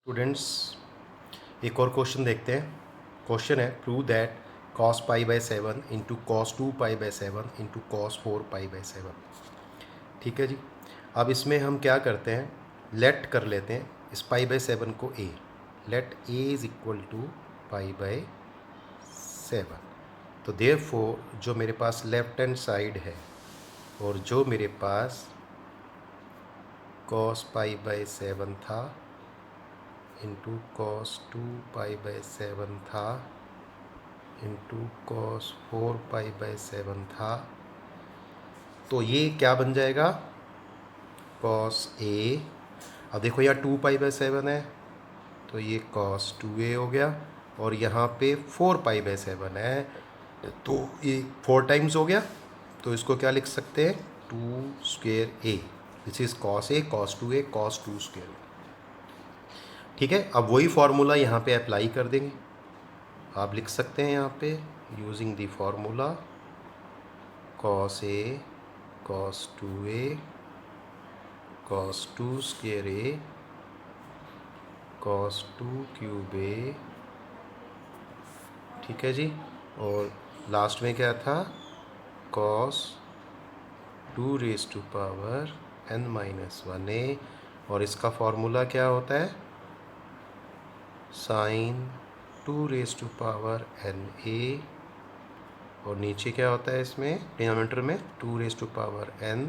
Students, एक और question देखते हैं। क्वेश्चन है prove that cos pi by 7 into cos 2 pi by 7 into cos 4 pi by 7। ठीक है जी। अब इसमें हम क्या करते हैं, लेट कर लेते हैं इस पाई बाई 7 को a। Let a is equal to pi by 7। तो देयरफॉर जो मेरे पास लेफ्ट हैंड साइड है और जो मेरे पास cos पाई बाई 7 था इंटू कॉस 2 पाई बाई 7 था इंटू कॉस 4 पाई बाई 7 था, तो ये क्या बन जाएगा, कॉस ए। अब देखो यहाँ 2 पाई बाई 7 है तो ये कॉस 2a हो गया, और यहाँ पे 4 पाई बाई 7 है तो ये 4 टाइम्स हो गया। तो इसको क्या लिख सकते हैं, 2 square A. This is cos A cos 2a cos 2 square. ठीक है, अब वही फॉर्मूला यहाँ पे अप्लाई कर देंगे। आप लिख सकते हैं यहाँ पे using the formula cos A cos 2a cos 2 square A cos 2 cube A. ठीक है जी, और लास्ट में क्या था, cos 2 raise to power n minus 1a, और इसका फॉर्मूला क्या होता है, sine 2 raise to power n a, और नीचे क्या होता है इसमें डिनोमिनेटर में 2 raise to power n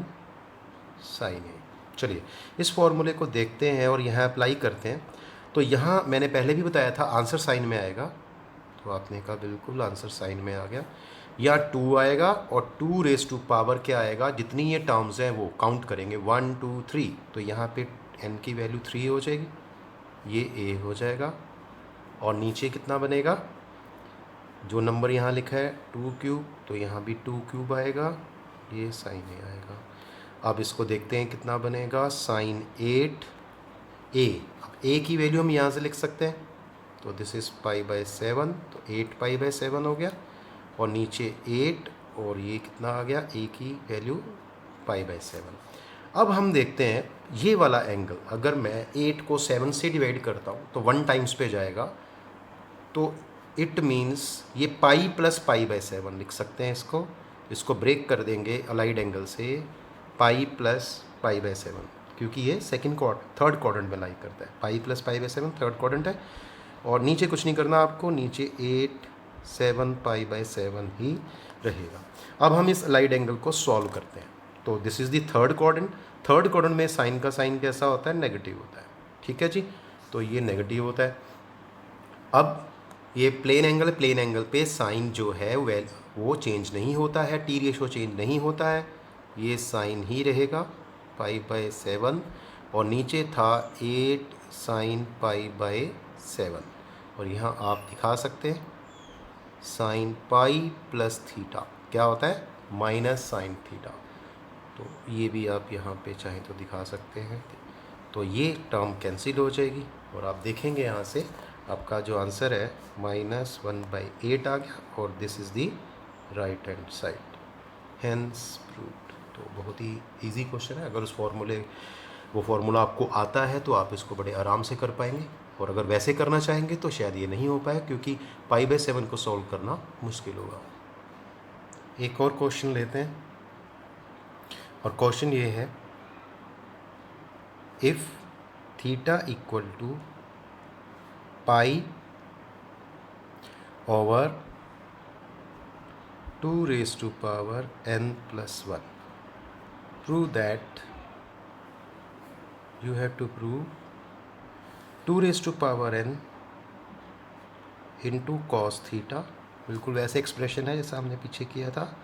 sine A. चलिए इस फॉर्मूले को देखते हैं और यहाँ अप्लाई करते हैं। तो यहाँ मैंने पहले भी बताया था आंसर साइन में आएगा, तो आपने कहा बिल्कुल आंसर साइन में आ गया। या 2 आएगा और 2 रेज टू पावर क्या आएगा, जितनी ये टर्म्स हैं वो काउंट करेंगे 1 2 3, तो यहाँ पे n की वैल्यू 3 हो जाएगी, ये a हो जाएगा, और नीचे कितना बनेगा, जो नंबर यहाँ लिखा है 2 क्यूब, तो यहाँ भी 2 क्यूब आएगा, ये साइन ए आएगा। अब इसको देखते हैं कितना बनेगा, साइन 8 a। अब a की वैल्यू हम यहाँ से लिख सकते हैं, तो दिस इज़ पाई बाई 7, तो 8 पाई बाई 7 हो गया, और नीचे 8, और ये कितना आ गया, a की वैल्यू पाई बाई 7। अब हम देखते हैं ये वाला एंगल, अगर मैं 8 को 7 से डिवाइड करता हूँ तो 1 टाइम्स पे जाएगा, तो इट मीन्स ये पाई प्लस पाई बाई 7 लिख सकते हैं। इसको ब्रेक कर देंगे अलाइड एंगल से, पाई प्लस पाई बाई 7, क्योंकि ये थर्ड क्वाड्रेंट में लाई करता है। Pi plus pi by 7 third quadrant है, और नीचे कुछ नहीं करना आपको, नीचे 8 7 पाई बाई 7 ही रहेगा। अब हम इस अलाइड एंगल को सॉल्व करते हैं। तो this is the third quadrant. Third quadrant में साइन का साइन कैसा होता है, नेगेटिव होता है। ठीक है जी, तो ये नेगेटिव होता है। अब ये प्लेन एंगल है, प्लेन एंगल पे साइन जो है वो चेंज नहीं होता है, टी रेशो चेंज नहीं होता है, ये साइन ही रहेगा पाई बाई 7, और नीचे था 8 साइन पाई बाई 7, और यहाँ आप दिखा सकते हैं साइन पाई प्लस थीटा क्या होता है, माइनस साइन थीटा। तो ये भी आप यहाँ पे चाहें तो दिखा सकते हैं। तो ये टर्म कैंसिल हो जाएगी, और आप देखेंगे यहाँ से आपका जो आंसर है -1/8 आ गया, और this is the right hand side, hence proved. तो बहुत ही इजी क्वेश्चन है। अगर वो फार्मूला आपको आता है तो आप इसको बड़े आराम से कर पाएंगे, और अगर वैसे करना चाहेंगे तो शायद ये नहीं हो पाए, क्योंकि पाई बाई 7 को सॉल्व करना मुश्किल होगा। एक और क्वेश्चन लेते हैं, और क्वेश्चन ये है, if theta equal to pi over 2 raise to power n plus 1, prove that, you have to prove 2 raise to power n into cos theta, बिल्कुल वैसे एक्सप्रेशन है जैसा हमने पीछे किया था,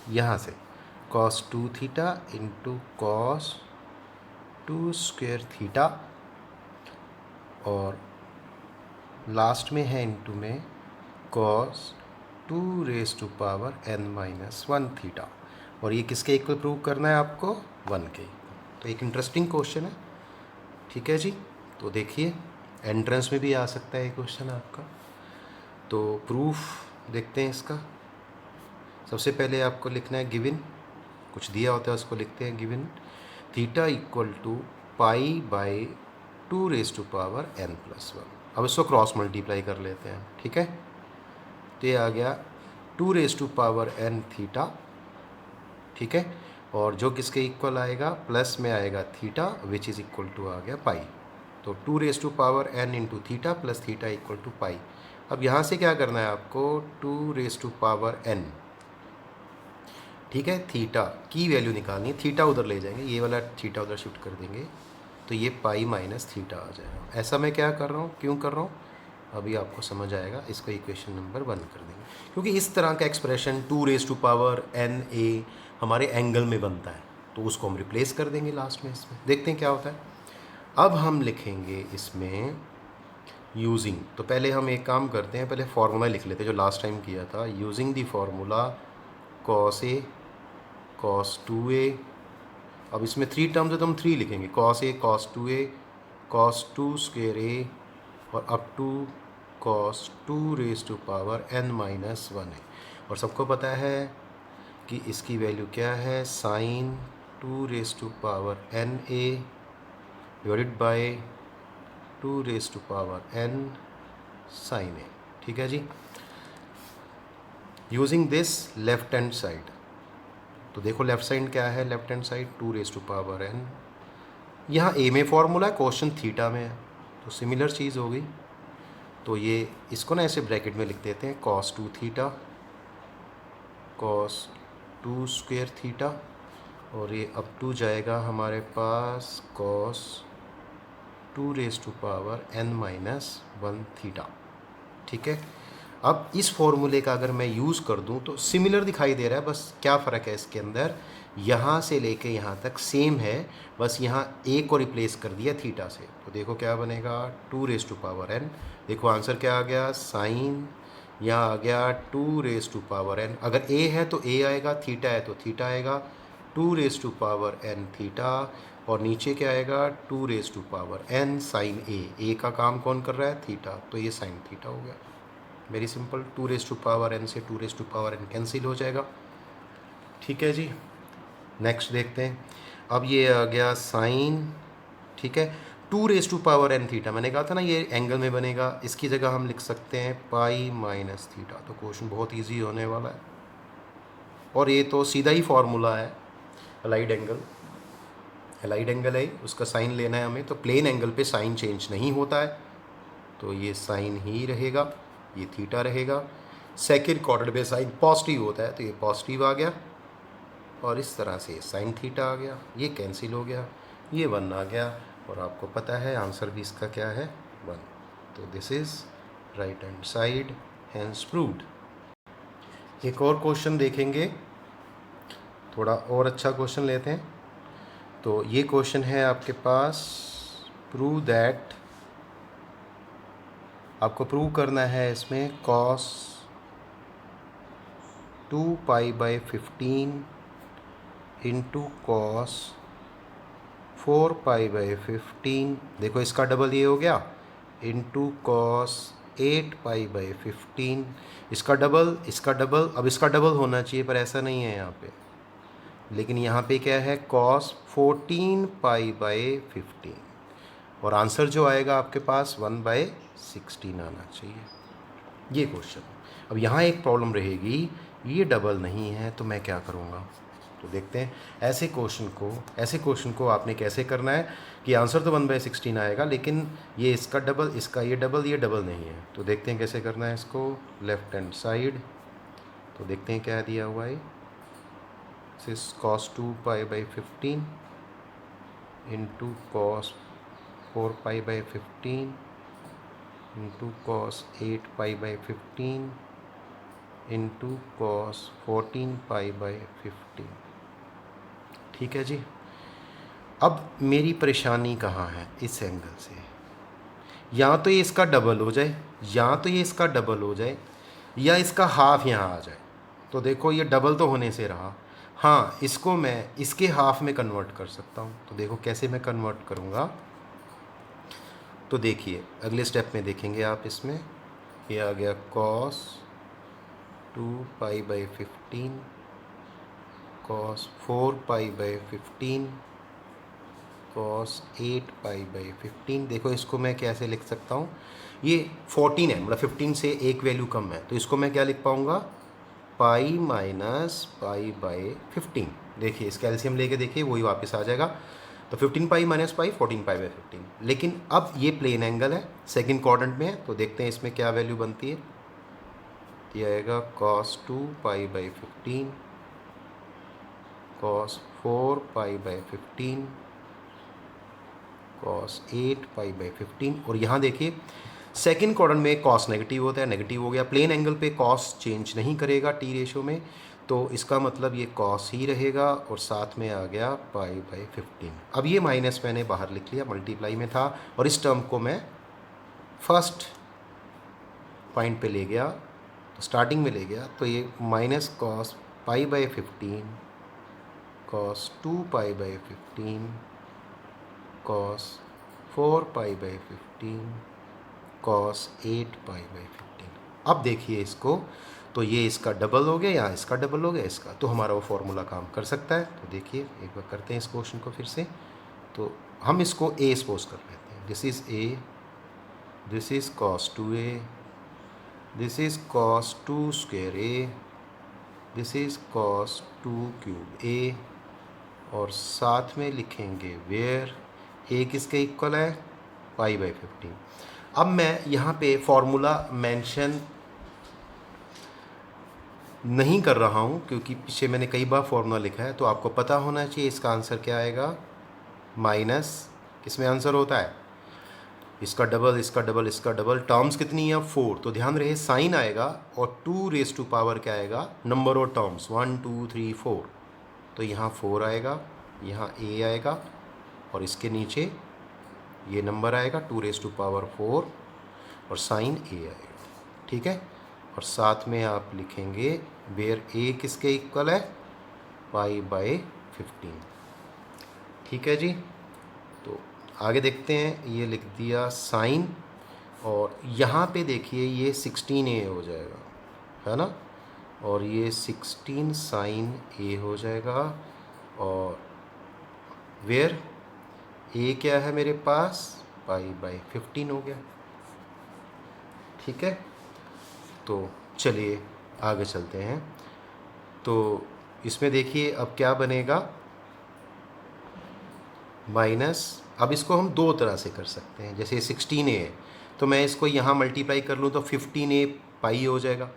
यहाँ से cos 2 theta into cos 2 square theta, और लास्ट में है इंटू में cos 2 raise to power n minus 1 theta, और ये किसके इक्वल प्रूव करना है आपको, 1 के। तो एक इंटरेस्टिंग क्वेश्चन है। ठीक है जी, तो देखिए एंट्रेंस में भी आ सकता है ये क्वेश्चन आपका। तो प्रूफ देखते हैं इसका। सबसे पहले आपको लिखना है गिवन, कुछ दिया होता है उसको लिखते हैं given, theta equal to pi by 2 raise to power n plus 1। अब इसको क्रॉस मल्टीप्लाई कर लेते हैं, ठीक है। तो ये आ गया 2 raise to power n theta, ठीक है। और जो किसके इक्वल आएगा, प्लस में आएगा theta which is equal to आ गया पाई। तो 2 raise to power n into theta plus theta equal to pi. अब यहाँ से क्या करना है आपको, 2 रेज़ टू पावर n, ठीक है, थीटा की वैल्यू निकालनी है। थीटा उधर ले जाएंगे, ये वाला थीटा उधर शिफ्ट कर देंगे, तो ये पाई माइनस थीटा आ जाएगा। ऐसा मैं क्या कर रहा हूँ, क्यों कर रहा हूँ, अभी आपको समझ आएगा। इसको इक्वेशन नंबर 1 कर देंगे, क्योंकि इस तरह का expression 2 raise to power n a हमारे एंगल में बनता है, तो उसको हम रिप्लेस कर देंगे लास्ट में। इसमें देखते हैं क्या होता है। अब हम लिखेंगे इसमें यूजिंग, तो पहले हम एक काम करते हैं, पहले फार्मूला लिख लेते हैं जो लास्ट टाइम किया था। Using the formula cos A cos 2a। अब इसमें 3 टर्म्स है तो हम 3 लिखेंगे, cos A cos 2a cos 2 square A और up to cos 2 raise to power n minus 1 है। और सबको पता है कि इसकी वैल्यू क्या है, sine 2 raise to power n a divided by 2 raise to power n sine A, ठीक है जी। Using this left hand side, तो देखो लेफ्ट साइड क्या है, left hand side 2 raise to power n, यहाँ a में फॉर्मूला है, क्वेश्चन थीटा में है, तो सिमिलर चीज़ होगी। तो ये इसको ना ऐसे ब्रैकेट में लिख देते हैं, cos 2 theta cos 2 square theta, और ये अप टू जाएगा हमारे पास cos 2 raise to power n minus 1 theta, ठीक है। अब इस फॉर्मूले का अगर मैं यूज़ कर दूं तो सिमिलर दिखाई दे रहा है, बस क्या फ़र्क है इसके अंदर, यहाँ से लेके यहाँ तक सेम है, बस यहाँ a को रिप्लेस कर दिया थीटा से। तो देखो क्या बनेगा, 2 रेज़ टू पावर n, देखो आंसर क्या आ गया, साइन, यहाँ आ गया 2 रेज़ टू पावर n। अगर a है तो a आएगा, थीटा है तो थीटा आएगा, 2 raise to power n theta, और नीचे क्या आएगा, 2 raise to power n sine a का काम कौन कर रहा है, थीटा, तो ये साइन थीटा हो गया। Very simple, 2 raise to power n से 2 raise to power n cancel हो जाएगा, ठीक है जी। नेक्स्ट देखते हैं। अब ये आ गया साइन, ठीक है, 2 raise to power n theta, मैंने कहा था ना ये एंगल में बनेगा, इसकी जगह हम लिख सकते हैं पाई माइनस थीटा। तो क्वेश्चन बहुत इजी होने वाला है, और ये तो सीधा ही फॉर्मूला है, अलाइड एंगल, अलाइड एंगल है, उसका साइन लेना है हमें, तो प्लेन एंगल पे साइन चेंज नहीं होता है, तो ये साइन ही रहेगा, ये थीटा रहेगा। सेकंड क्वाड्रेंट पे साइन पॉजिटिव होता है, तो ये पॉजिटिव आ गया, और इस तरह से साइन थीटा आ गया, ये कैंसिल हो गया, ये 1 आ गया, और आपको पता है आंसर भी इसका क्या है, 1। तो this is right hand side, hence proved. एक और क्वेश्चन देखेंगे, थोड़ा और अच्छा क्वेश्चन लेते हैं। तो ये क्वेश्चन है आपके पास, प्रूव दैट, आपको प्रूव करना है इसमें cos 2 pi by 15 into cos 4 pi by 15, देखो इसका डबल ये हो गया, इंटू कॉस 8 पाई बाई 15, इसका डबल, इसका डबल, अब इसका डबल होना चाहिए पर ऐसा नहीं है यहाँ पे, लेकिन यहाँ पे क्या है, कॉस 14 पाई बाई 15, और आंसर जो आएगा आपके पास 1/16 आना चाहिए, ये क्वेश्चन। अब यहाँ एक प्रॉब्लम रहेगी, ये डबल नहीं है तो मैं क्या करूँगा, तो देखते हैं ऐसे क्वेश्चन को आपने कैसे करना है कि आंसर तो 1/16 आएगा, लेकिन ये इसका डबल, इसका ये डबल नहीं है। तो देखते हैं कैसे करना है इसको, लेफ्ट हैंड साइड, तो देखते हैं क्या दिया हुआ है, this cos 2 pi by 15 into cos 4 pi by 15 into cos 8 pi by 15 into cos 14 pi by 15, ठीक है जी। अब मेरी परेशानी कहाँ है, इस एंगल से, या तो ये इसका डबल हो जाए, या तो ये इसका डबल हो जाए, या इसका हाफ यहाँ आ जाए। तो देखो ये डबल तो होने से रहा, हाँ इसको मैं इसके हाफ में कन्वर्ट कर सकता हूँ। तो देखो कैसे मैं कन्वर्ट करूँगा, तो देखिए अगले स्टेप में देखेंगे आप इसमें, ये आ गया cos 2 pi by 15 cos 4 pi by 15 cos 8 pi by 15। देखो इसको मैं कैसे लिख सकता हूँ, ये 14 है, मतलब 15 से एक वैल्यू कम है, तो इसको मैं क्या लिख पाऊँगा, पाई माइनस पाई बाई 15। देखिए इसका एलसीएम लेके देखिए वही वापस आ जाएगा, तो 15 pi minus pi 14 pi by 15। लेकिन अब ये प्लेन एंगल है, सेकंड क्वाड्रेंट में है, तो देखते हैं इसमें क्या वैल्यू बनती है। ये आएगा cos 2 pi by 15, cos 4 pi by 15, cos 8 pi by 15। और यहाँ देखिए सेकंड क्वाड्रेंट में कॉस नेगेटिव होता है, नेगेटिव हो गया। प्लेन एंगल पे कॉस चेंज नहीं करेगा टी रेशो में, तो इसका मतलब ये कॉस ही रहेगा, और साथ में आ गया पाई बाई 15। अब ये माइनस मैंने बाहर लिख लिया, मल्टीप्लाई में था, और इस टर्म को मैं फर्स्ट पॉइंट पे ले गया, तो स्टार्टिंग में ले गया, तो ये minus cos pi by 15, cos 2 pi by 15, cos 4 pi by 15, cos 8 pi by 15। अब देखिए इसको, तो ये इसका डबल हो गया, यहाँ इसका डबल हो गया इसका, तो हमारा वो फॉर्मूला काम कर सकता है। तो देखिए एक बार करते हैं इस क्वेश्चन को फिर से, तो हम इसको ए सपोज कर लेते हैं, this is a, this is cos 2a, this is cos 2 square a, this is cos 2 cube a, और साथ में लिखेंगे वेयर a किसके इक्वल है, पाई बाई 15। अब मैं यहाँ पे फॉर्मूला मेंशन नहीं कर रहा हूँ, क्योंकि पीछे मैंने कई बार फॉर्मूला लिखा है, तो आपको पता होना चाहिए इसका आंसर क्या आएगा, माइनस, किसमें आंसर होता है, इसका डबल, इसका डबल, इसका डबल, टर्म्स कितनी है 4, तो ध्यान रहे साइन आएगा, और 2 रेज टू पावर क्या आएगा, नंबर ऑफ टर्म्स 1 2 3 4, तो यहाँ 4 आएगा, यहाँ a आएगा, और इसके नीचे ये नंबर आएगा 2 रेज टू पावर 4, और साइन a आएगा, ठीक है। और साथ में आप लिखेंगे वेयर a किसके इक्वल है, पाई बाई 15, ठीक है जी। तो आगे देखते हैं, ये लिख दिया साइन, और यहाँ पे देखिए ये 16a हो जाएगा, है ना, और ये 16 साइन a हो जाएगा, और वेयर a क्या है मेरे पास, पाई बाई 15 हो गया, ठीक है। तो चलिए आगे चलते हैं, तो इसमें देखिए अब क्या बनेगा, माइनस, अब इसको हम दो तरह से कर सकते हैं, जैसे 16a है, तो मैं इसको यहाँ मल्टीप्लाई कर लूँ तो 15a पाई हो जाएगा,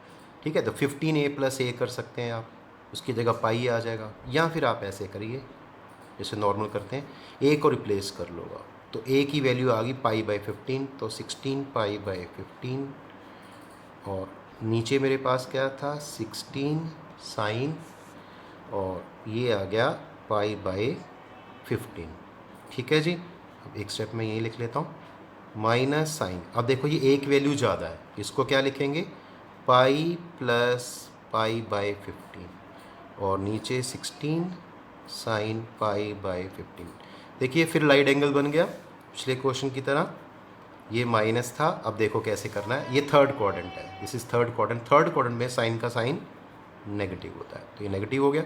ठीक है, तो 15a प्लस a कर सकते हैं आप, उसकी जगह पाई आ जाएगा, या फिर आप ऐसे करिए जैसे नॉर्मल करते हैं, a को रिप्लेस कर लो आप, तो a की वैल्यू आ गई पाई बाई 15, तो 16 पाई बाई 15, और नीचे मेरे पास क्या था 16 साइन, और ये आ गया पाई बाई 15, ठीक है जी। अब एक स्टेप में यही लिख लेता हूँ, माइनस साइन, अब देखो ये एक वैल्यू ज़्यादा है, इसको क्या लिखेंगे, पाई प्लस पाई बाई 15, और नीचे 16 साइन पाई बाई 15। देखिए फिर राइट एंगल बन गया पिछले क्वेश्चन की तरह, ये माइनस था, अब देखो कैसे करना है, ये थर्ड क्वाड्रेंट है, this is third quadrant, third quadrant में साइन का साइन नेगेटिव होता है, तो ये नेगेटिव हो गया,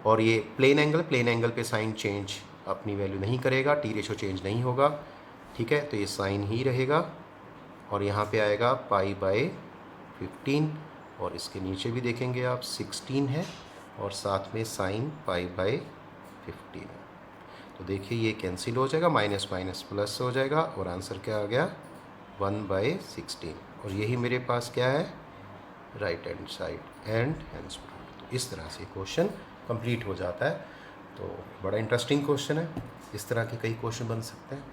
और ये प्लेन एंगल, प्लेन एंगल पे साइन चेंज अपनी वैल्यू नहीं करेगा, टी रेशो चेंज नहीं होगा, ठीक है, तो ये साइन ही रहेगा, और यहाँ पे आएगा पाई बाई 15, और इसके नीचे भी देखेंगे आप 16 है, और साथ में साइन पाई बाई 15 है, तो देखिए ये कैंसिल हो जाएगा, माइनस माइनस प्लस हो जाएगा, और आंसर क्या आ गया 1/16, और यही मेरे पास क्या है, right hand side, and hands. तो इस तरह से क्वेश्चन कंप्लीट हो जाता है, तो बड़ा इंटरेस्टिंग क्वेश्चन है, इस तरह के कई क्वेश्चन बन सकते हैं।